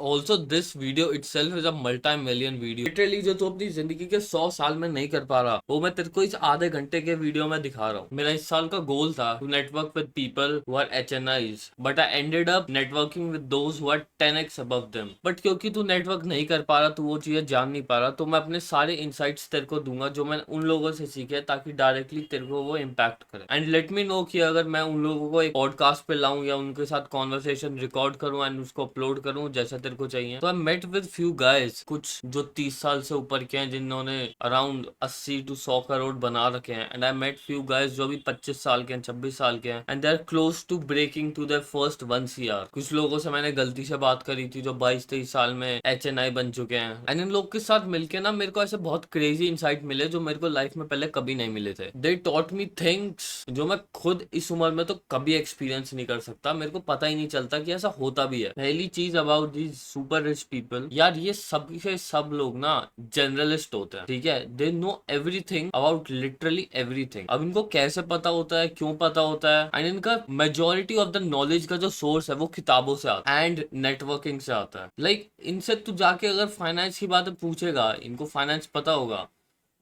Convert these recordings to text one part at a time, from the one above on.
Also this video itself is a multi million video. Literally जो तू अपनी जिंदगी के 100 साल में नहीं कर पा रहा, वो मैं तेरे को इस आधे घंटे के वीडियो में दिखा रहा हूँ। मेरा इस साल का गोल था to network with people who are HNIs, but I ended up networking with those who are 10x above them. But क्योंकि तू नेटवर्क नहीं कर पा रहा, तू वो चीजें जान नहीं पा रहा, तो मैं अपने सारे इनसाइट्स तेरे को दूंगा जो मैंने उन लोगों से सीखे, ताकि डायरेक्टली तेरे को वो इम्पैक्ट करे। एंड लेट मी नो कि अगर मैं उन लोगों को एक पॉडकास्ट पे लाऊं या उनके साथ कॉन्वर्सेशन रिकॉर्ड करूं एंड उसको अपलोड करूं जैसा तेरे को चाहिए। तो I met with few guys, कुछ जो 30 साल से ऊपर के हैं, जिन्होंने अराउंड 80 to 100 करोड़ बना रखे हैं। And I met few guys जो भी 25 साल के हैं, 26 साल के हैं, and they are close to breaking to their first 1 CR। कुछ लोगों से मैंने गलती से बात करी थी जो 22-23 साल में HNI बन चुके हैं। एंड इन लोग के साथ मिलके ना मेरे को ऐसे बहुत क्रेजी इंसाइट मिले जो मेरे को लाइफ में पहले कभी नहीं मिले थे। दे टॉट मी थिंग्स जो मैं खुद इस उम्र में तो कभी एक्सपीरियंस नहीं कर सकता। मेरे को पता ही नहीं चलता कि ऐसा होता भी है। पहली चीज about these super rich people, यार ये सब के सब लोग ना जनरलिस्ट होते हैं, ठीक है। They know everything about literally everything. अब इनको कैसे पता होता है, क्यों पता होता है, एंड इनका मेजोरिटी ऑफ द नॉलेज का जो सोर्स है वो किताबों से आता है एंड नेटवर्किंग से आता है। लाइक इनसे तू जाके अगर फाइनेंस की बातें पूछेगा, इनको फाइनेंस पता होगा।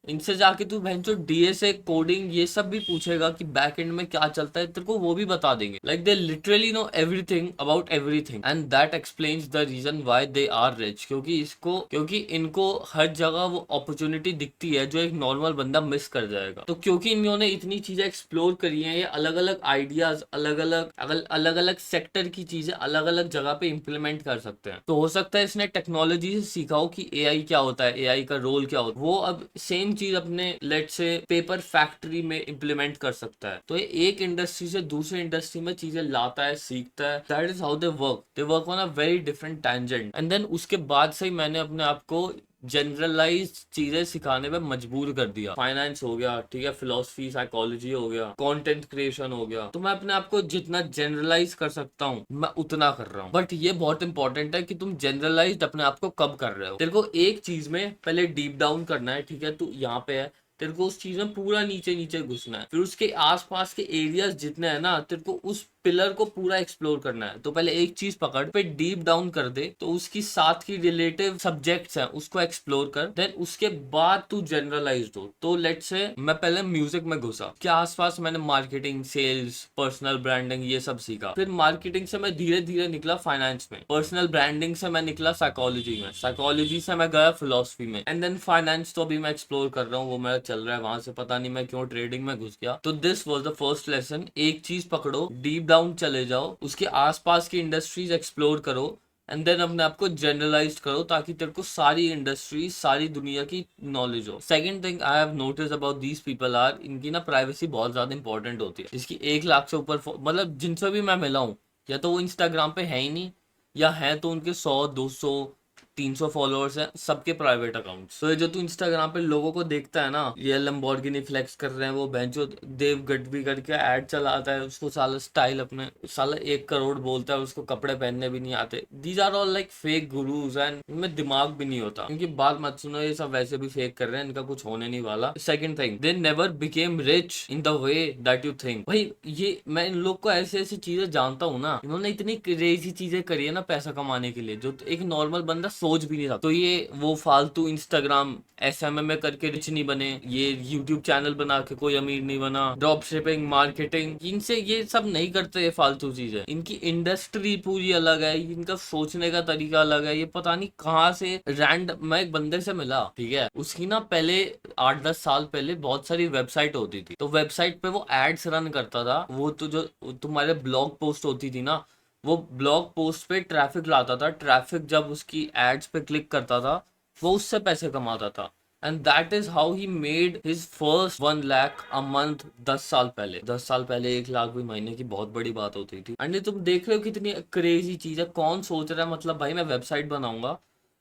इनसे जाके तू भैंचो DSA कोडिंग ये सब भी पूछेगा कि बैक एंड में क्या चलता है, तेरे को वो भी बता देंगे। Like they literally know everything about everything, and that explains the reason why they are rich. क्योंकि इनको हर जगह वो अपॉर्चुनिटी दिखती है जो एक नॉर्मल बंदा मिस कर जाएगा। तो क्योंकि इन्होंने इतनी चीजें एक्सप्लोर करी हैं, ये अलग अलग आइडियाज, अलग अलग सेक्टर की चीजें अलग अलग जगह पे इम्प्लीमेंट कर सकते हैं। तो हो सकता है इसने टेक्नोलॉजी से सीखा हो कि AI क्या होता है, AI का रोल क्या होता है। वो अब सेम चीज अपने लेट से पेपर फैक्ट्री में इम्प्लीमेंट कर सकता है। तो ये एक इंडस्ट्री से दूसरे इंडस्ट्री में चीजें लाता है, सीखता है। That is how they work on a very different tangent. And then उसके बाद से ही मैंने अपने आप को जनरलाइज चीजें सिखाने में मजबूर कर दिया। फाइनेंस हो गया, ठीक है, फिलोसफी साइकोलॉजी हो गया, कंटेंट क्रिएशन हो गया। तो मैं अपने आप को जितना जनरलाइज कर सकता हूँ मैं उतना कर रहा हूँ। बट ये बहुत इंपॉर्टेंट है कि तुम जनरलाइज अपने आप को कब कर रहे हो। तेरे को एक चीज में पहले डीप डाउन करना है, ठीक है, तू यहाँ पे है, तेरे को उस चीज में पूरा नीचे नीचे घुसना है। फिर उसके आसपास के एरियाज जितने हैं ना, तेरे को उस पिलर को पूरा एक्सप्लोर करना है। तो पहले एक चीज पकड़ पे डीप डाउन कर दे, तो उसकी साथ की रिलेटिव सब्जेक्ट्स हैं उसको एक्सप्लोर कर। देन उसके बाद तू जनरलाइज हो। तो लेट से मैं पहले म्यूजिक में घुसा, के आसपास मैंने मार्केटिंग, सेल्स, पर्सनल ब्रांडिंग ये सब सीखा। फिर मार्केटिंग से मैं धीरे धीरे निकला फाइनेंस में, पर्सनल ब्रांडिंग से मैं निकला साइकोलॉजी में, साइकोलॉजी से मैं गया फिलोसफी में, एंड देन फाइनेंस तो अभी मैं एक्सप्लोर कर रहा हूँ, वो मेरा चल रहा है। वहां से पता नहीं मैं क्यों ट्रेडिंग में घुस गया। तो this was the first lesson. एक चीज पकड़ो, डीप डाउन चले जाओ, उसके आसपास की इंडस्ट्रीज एक्सप्लोर करो, एंड देन अपने आप को जनरलाइज करो, ताकि तेरे को सारी इंडस्ट्री, सारी दुनिया की नॉलेज हो। Second thing I have notice about these people are, इनकी ना प्राइवेसी बहुत ज्यादा इंपॉर्टेंट होती है। जिसकी 1 लाख से ऊपर मतलब जिनसे भी मैं मिला हूँ, या तो वो इंस्टाग्राम पे है ही नहीं, या है तो उनके 100, 200, 300 फॉलोअर्स हैं, सबके प्राइवेट अकाउंट्स। तो ये जो तू इंस्टाग्राम पे लोगों को देखता है ना, ये लैम्बोर्गिनी फ्लेक्स कर रहे हैं, वो बेंचो देव गढ़वी करके ऐड चलाता है, उसको साला स्टाइल अपने साला 1 करोड़ बोलता है, उसको कपड़े पहनने भी नहीं आते। These are all like fake gurus, and इनमें दिमाग भी नहीं होता। इनकी बात मत सुनो, ये सब वैसे भी फेक कर रहे हैं, इनका कुछ होने नहीं वाला। Second thing, they never became rich in the way that you think. भाई ये मैं इन लोग को ऐसे ऐसी चीजें जानता हूँ ना, इन्होंने इतनी क्रेजी चीजें करी है ना पैसा कमाने के लिए, जो एक नॉर्मल बंदा सोच भी नहीं सकता। तो ये वो फालतू इंस्टाग्राम SMM करके रिच नहीं बने, ये यूट्यूब चैनल बना के कोई अमीर नहीं बना, ड्रॉप शिपिंग, मार्केटिंग, इनसे ये सब नहीं करते। ये फालतू चीजें, इनकी इंडस्ट्री पूरी अलग है, इनका सोचने का तरीका अलग है। ये पता नहीं कहाँ से रैंड, मैं एक बंदे से मिला, ठीक है, उसकी ना पहले 8-10 साल पहले बहुत सारी वेबसाइट होती थी। तो वेबसाइट पे वो एड्स रन करता था। वो तो जो तुम्हारे ब्लॉग पोस्ट होती थी ना, वो ब्लॉग पोस्ट पे ट्रैफिक लाता था। ट्रैफिक जब उसकी एड्स पे क्लिक करता था, वो उससे पैसे कमाता था। And that is how he made his first 1 lakh a month. 10 साल पहले, 10 साल पहले 1 लाख भी महीने की बहुत बड़ी बात होती थी। एंड ये तुम देख रहे हो कितनी क्रेजी चीज है। कौन सोच रहा है, मतलब भाई मैं वेबसाइट बनाऊंगा,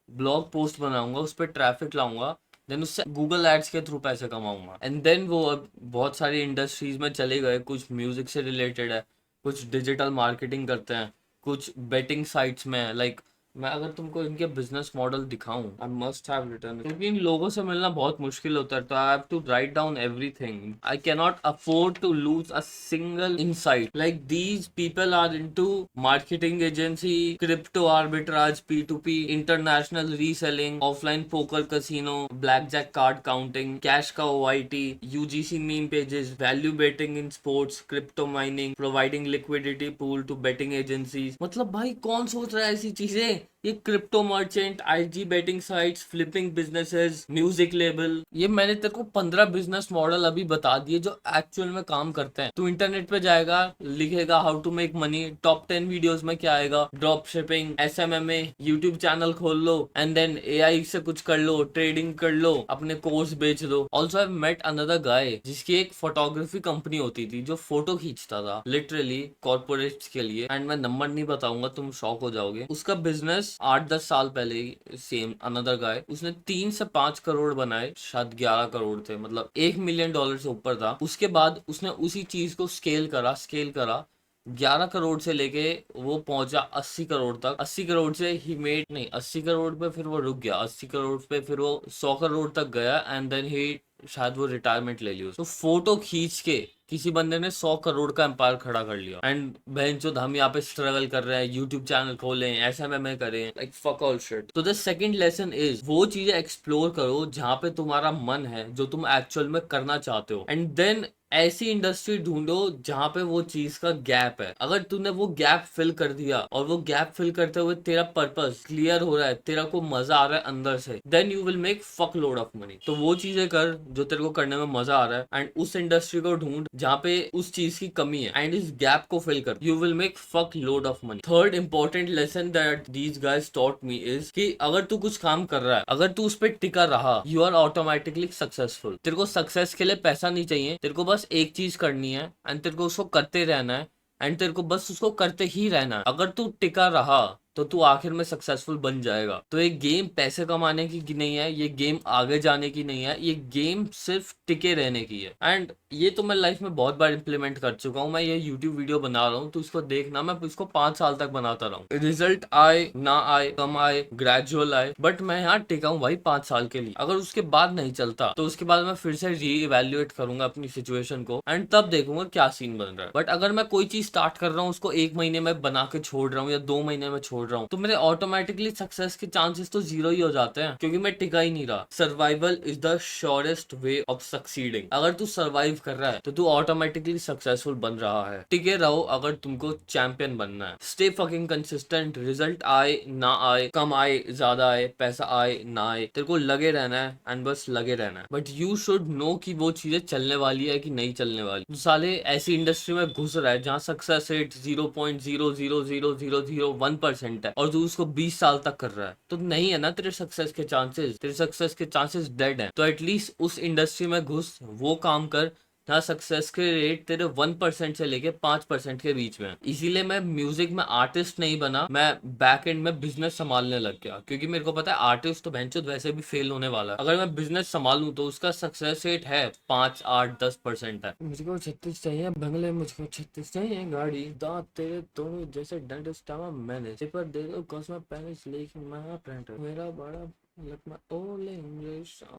ब्लॉग पोस्ट बनाऊंगा, उस पर ट्रैफिक लाऊंगा, देन उससे गूगल एड्स के थ्रू पैसे कमाऊंगा। एंड देन वो अब बहुत सारी इंडस्ट्रीज में चले गए। कुछ म्यूजिक से रिलेटेड है, कुछ डिजिटल मार्केटिंग करते हैं, कुछ बेटिंग साइट्स में है। लाइक मैं अगर तुमको इनके बिजनेस मॉडल दिखाऊं, आई मस्ट हैव रिटर्न, क्योंकि इन लोगों से मिलना बहुत मुश्किल होता है, तो I have to write down everything. I can not afford to lose a single insight. Like these people are into marketing agency, crypto arbitrage, P2P, international reselling, offline poker casino, black jack card counting, cash का OIT, UGC meme pages, value betting in sports, crypto mining, providing liquidity pool to betting agencies. मतलब भाई कौन सोच रहा है ऐसी चीजें? ये crypto merchant, IG betting sites, flipping businesses, music label, ये मैंने तेरे को 15 बिजनेस मॉडल अभी बता दिए जो एक्चुअल में काम करते हैं। तू इंटरनेट पे जाएगा, लिखेगा how to make money, top 10 videos में क्या आएगा? Drop shipping, SMMA, YouTube channel खोल लो एंड देन AI से कुछ कर लो, ट्रेडिंग कर लो, अपने कोर्स बेच लो। Also I met another guy जिसकी एक फोटोग्राफी कंपनी होती थी जो फोटो खींचता था लिटरली कॉर्पोरेट्स के लिए, एंड मैं नंबर नहीं बताऊंगा, तुम शॉक हो जाओगे। उसका बिजनेस 8-10 साल पहले ही सेम अनदर गाय, उसने 3 से 5 करोड़ बनाए, शायद 11 करोड़ थे, मतलब $1 मिलियन से ऊपर था। उसके बाद उसने उसी चीज को स्केल करा 11 करोड़ से लेके वो पहुंचा 80 करोड़ तक। 80 करोड़ से ही मेड नहीं, 80 करोड़ पे फिर वो रुक गया, 80 करोड़ पे फिर वो 100 करोड़ तक गया एंड देन ही शायद वो रिटायरमेंट ले लिया। तो फोटो खींच के किसी बंदे ने 100 करोड़ का एम्पायर खड़ा कर लिया। एंड बहनचोद हम यहाँ पे स्ट्रगल कर रहे हैं, यूट्यूब चैनल खोलें, SMMA करें, लाइक फक ऑल शिट। तो द सेकंड लेसन इज वो चीजें एक्सप्लोर करो जहाँ पे तुम्हारा मन है, जो तुम एक्चुअल में करना चाहते हो, एंड देन ऐसी इंडस्ट्री ढूंढो जहां पे वो चीज का गैप है। अगर तूने वो गैप फिल कर दिया और वो गैप फिल करते हुए तेरा पर्पस क्लियर हो रहा है, तेरा को मजा आ रहा है अंदर से, then you will make fuck load of money. तो वो चीजें कर जो तेरे को करने में मजा आ रहा है, एंड उस इंडस्ट्री को ढूंढ जहाँ पे उस चीज की कमी है, एंड इस गैप को फिल कर, you will make fuck load of money. Third important lesson that these guys taught me is कि अगर तू कुछ काम कर रहा है, अगर तू उस पर टिका रहा, यू आर ऑटोमेटिकली सक्सेसफुल। तेरे को सक्सेस के लिए पैसा नहीं चाहिए, तेरे को बस एक चीज करनी है एंड तेरे को उसको करते रहना है, एंड तेरे को बस उसको करते ही रहना है। अगर तू टिका रहा तो तू आखिर में सक्सेसफुल बन जाएगा। तो ये गेम पैसे कमाने की नहीं है, ये गेम आगे जाने की नहीं है, ये गेम सिर्फ टिके रहने की है। एंड ये तो मैं लाइफ में बहुत बार इंप्लीमेंट कर चुका हूँ। मैं ये यूट्यूब वीडियो बना रहा हूँ तो इसको देखना, मैं इसको 5 साल तक बनाता रहा हूँ। रिजल्ट आए ना आए, कम आए, ग्रेजुअल आए, बट मैं यहाँ टिका हूँ भाई 5 साल के लिए। अगर उसके बाद नहीं चलता तो उसके बाद मैं फिर से री इवेल्युएट करूंगा अपनी सिचुएशन को, एंड तब देखूंगा क्या सीन बन रहा है। बट अगर मैं कोई चीज स्टार्ट कर रहा हूँ, उसको 1 महीने में बना के छोड़ रहा हूँ या 2 महीने में छोड़ रहा हूँ, तो मेरे ऑटोमेटिकली सक्सेस के चांसेस तो जीरो ही हो जाते हैं, क्योंकि मैं टिका ही नहीं रहा। Survival is the surest way of succeeding. अगर तू सर्वाइव कर रहा है तो तू ऑटोमेटिकली सक्सेसफुल बन रहा है। टिके रहो अगर तुमको चैंपियन बनना है। Stay fucking consistent. रिजल्ट आए ना आए, कम आए ज्यादा आए, पैसा आए ना आए, तेरे को लगे रहना है एंड बस लगे रहना है। बट यू शुड नो कि वो चीजें चलने वाली है कि नहीं चलने वाली। तो साले ऐसी इंडस्ट्री में घुस रहा है जहाँ सक्सेस रेट 0.00001% है और तू उसको 20 साल तक कर रहा है, तो नहीं है ना तेरे सक्सेस के चांसेस, तेरे सक्सेस के चांसेस डेड हैं। तो एटलीस्ट उस इंडस्ट्री में घुस, वो काम कर जहाँ सक्सेस के रेट तेरे 1% से लेके 5% के बीच में है। इसीलिए मैं म्यूजिक में आर्टिस्ट नहीं बना, मैं बैक एंड में बिजनेस संभालने लग गया, क्योंकि मेरे को पता है आर्टिस्ट तो बेंचोद वैसे भी फेल होने वाला है। अगर मैं बिजनेस संभालूं तो उसका सक्सेस रेट है 5, 8, 10% है। मुझको 36 चाहिए बंगले, मुझको 36 चाहिए गाड़ी, दांत तेरे दोनों जैसे डेंटिस्ट मैंने पेपर दे दो कॉस्मा पेनिस लेकिन मैं प्रिंटर मेरा बड़ा।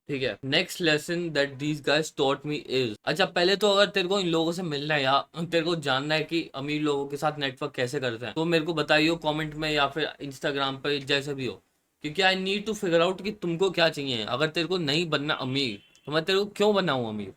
ठीक है, next lesson that these guys taught me is, अच्छा पहले तो अगर तेरे को इन लोगों से मिलना है या तेरे को जानना है कि अमीर लोगों के साथ नेटवर्क कैसे करते हैं, तो मेरे को बताइए कमेंट में या फिर इंस्टाग्राम पे, जैसे भी हो, क्योंकि I need to figure out कि तुमको क्या चाहिए। अगर तेरे को नहीं बनना अमीर तो मैं तेरे को क्यों बनाऊं अमीर?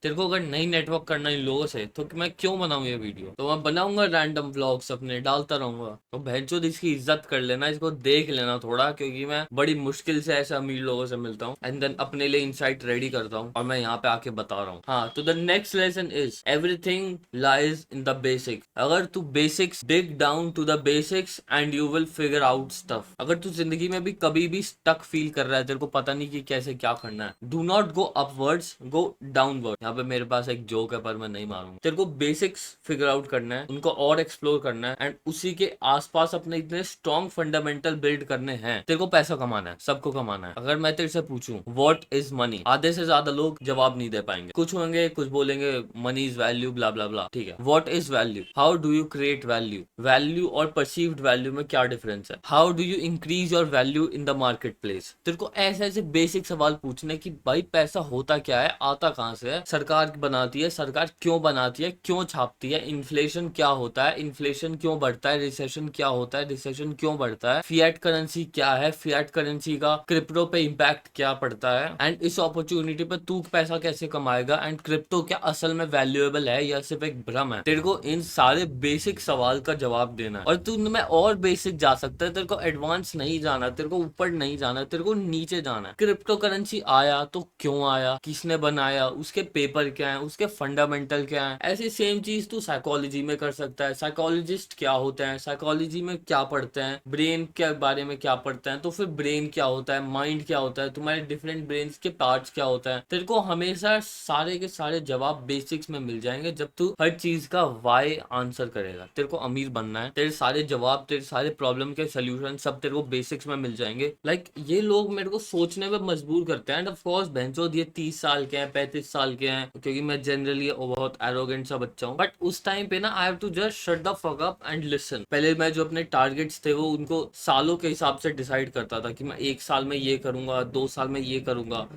तेरे को अगर नहीं नेटवर्क करना इन लोगों से तो मैं क्यों बनाऊं ये वीडियो? तो मैं बनाऊंगा रैंडम व्लॉग्स अपने, डालता रहूंगा। तो बहनचोद इसकी इज्जत कर लेना, इसको देख लेना थोड़ा, क्योंकि मैं बड़ी मुश्किल से ऐसे अमीर लोगों से मिलता हूँ एंड देन अपने लिए इनसाइट रेडी करता हूँ और मैं यहाँ पे आके बता रहा हूँ। हाँ, तो the next lesson is everything lies in the basic. अगर तू basics, dig down to the basics and you will figure out stuff. अगर तू जिंदगी में भी कभी भी स्टक फील कर रहा है, तेरे को पता नहीं कि कैसे क्या करना है, do not go upwards, go downward. यहाँ पे मेरे पास एक जोक है पर मैं नहीं मारूंगा। तेरे को बेसिक्स फिगर आउट करना है, उनको और एक्सप्लोर करना है, एंड उसी के आसपास अपने इतने स्ट्रॉन्ग फंडामेंटल बिल्ड करने हैं। तेरे को पैसा कमाना है, सबको कमाना है। अगर मैं तेरे से पूछूं व्हाट इज मनी, आधे से ज्यादा लोग जवाब नहीं दे पाएंगे। कुछ होंगे कुछ बोलेंगे मनी इज वैल्यू ब्ला ब्ला ब्ला, ठीक है। What is value, how do you create value, value और परसीव्ड वैल्यू में क्या डिफरेंस है, how do you increase your value in the market place. तेरे को ऐसे ऐसे बेसिक सवाल पूछने कि भाई पैसा होता क्या है, आता कहाँ से है, सरकार बनाती है, सरकार क्यों बनाती है, क्यों छापती है, इन्फ्लेशन क्या होता है, इन्फ्लेशन क्यों बढ़ता है, रिसेशन क्या होता है, रिसेशन क्यों बढ़ता है, फिएट करेंसी क्या है, फिएट करेंसी का क्रिप्टो पे इम्पैक्ट क्या पड़ता है, एंड इस अपॉर्चुनिटी पे तू पैसा कैसे कमाएगा, एंड क्रिप्टो क्या असल में वैल्यूएबल है या सिर्फ एक भ्रम है। तेरे को इन सारे बेसिक सवाल का जवाब देना है। और तू में और बेसिक जा सकता है, तेरे को एडवांस नहीं जाना, तेरे को ऊपर नहीं जाना, तेरे को नीचे जाना है। क्रिप्टो करेंसी आया तो क्यों आया, किसने बनाया, उसके पेपर क्या है, उसके फंडामेंटल क्या है। ऐसी सेम चीज तू साइकोलॉजी में कर सकता है। साइकोलॉजिस्ट क्या होते हैं, साइकोलॉजी में क्या पढ़ते हैं, ब्रेन के बारे में क्या पढ़ते हैं, तो फिर ब्रेन क्या होता है, माइंड क्या होता है, तुम्हारे डिफरेंट ब्रेन के पार्ट्स क्या होता है। तेरे को हमेशा सारे के सारे जवाब बेसिक्स में मिल जाएंगे जब तू हर चीज का वाई आंसर करेगा। तेरे को अमीर बनना है, तेरे सारे जवाब, तेरे सारे प्रॉब्लम के सोल्यूशन सब तेरे को बेसिक्स में मिल जाएंगे। ये लोग मेरे को सोचने में मजबूर करते हैं। एंड ऑफ कोर्स बेंचो ये 30 साल के हैं, 35 साल के हैं, क्योंकि मैं जनरली बहुत एरोगेंट सा बच्चा हूँ। बट उस टाइम पे ना I have to just shut the fuck up and listen. पहले मैं जो अपने टारगेट्स थे वो उनको सालों के हिसाब से डिसाइड करता था कि मैं 1 साल में ये करूंगा, 2 साल में ये करूंगा।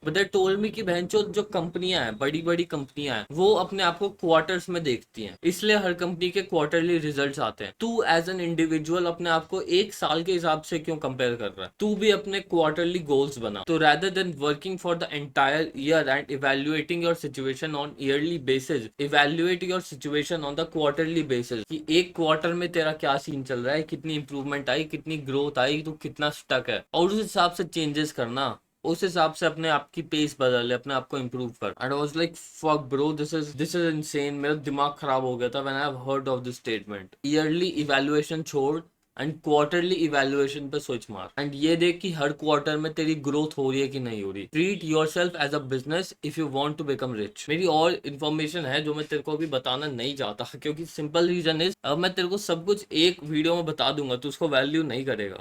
बट दे टोल्ड मी कि बहनचोद जो कंपनियां हैं, बड़ी बड़ी कंपनियां हैं, वो अपने आप को क्वार्टर्स में देखती हैं, इसलिए हर कंपनी के क्वार्टरली रिजल्ट्स आते हैं। तू एज एन इंडिविजुअल अपने आप को 1 साल के हिसाब से क्यों कंपेयर कर रहा है, तू भी अपने क्वार्टरली गोल्स बना। तो rather than working for the entire year and evaluating your situation on yearly basis, evaluate your situation on the quarterly basis कि एक क्वार्टर में तेरा क्या सीन चल रहा है, कितनी इंप्रूवमेंट आई, कितनी ग्रोथ आई, तू कितना स्टक है, और उस हिसाब से चेंजेस करना। उस हिसाब से अपने आप की पेस बदल, अपने आप को इम्प्रूव कर। And I was like fuck bro, this is insane. मेरा दिमाग खराब हो गया था when I have heard of this statement. Yearly evaluation छोड़ एंड क्वार्टरली इवैल्यूएशन पे स्विच मार, एंड ये देख कि हर क्वार्टर में तेरी ग्रोथ हो रही है कि नहीं हो रही। Treat yourself as a business if you want to become rich. मेरी और इन्फॉर्मेशन है जो मैं तेरे को अभी बताना नहीं चाहता, क्योंकि सिंपल रीजन इज अब मैं तेरे को सब कुछ एक वीडियो में बता दूंगा तो उसको वैल्यू नहीं करेगा।